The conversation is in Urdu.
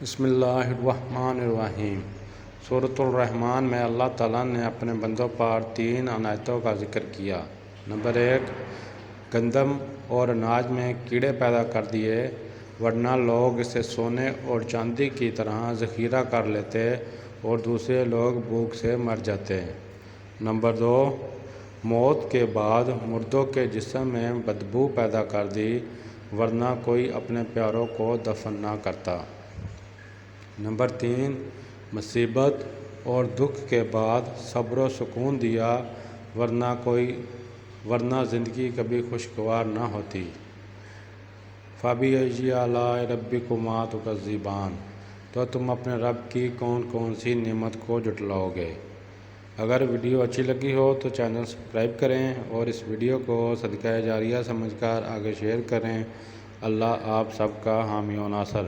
بسم اللہ الرحمن الرحیم۔ سورۃ الرحمن میں اللہ تعالیٰ نے اپنے بندوں پر 3 عنایتوں کا ذکر کیا۔ نمبر 1، گندم اور اناج میں کیڑے پیدا کر دیے، ورنہ لوگ اسے سونے اور چاندی کی طرح ذخیرہ کر لیتے اور دوسرے لوگ بھوک سے مر جاتے۔ نمبر 2، موت کے بعد مردوں کے جسم میں بدبو پیدا کر دی، ورنہ کوئی اپنے پیاروں کو دفن نہ کرتا۔ نمبر 3، مصیبت اور دکھ کے بعد صبر و سکون دیا، ورنہ زندگی کبھی خوشگوار نہ ہوتی۔ فَبِأَيِّ آلَاءِ رَبِّكُمَا تُكَذِّبَانِ، تو تم اپنے رب کی کون کون سی نعمت کو جھٹلاؤ گے۔ اگر ویڈیو اچھی لگی ہو تو چینل سبسکرائب کریں اور اس ویڈیو کو صدقہ جاریہ سمجھ کر آگے شیئر کریں۔ اللہ آپ سب کا حامی و ناصر۔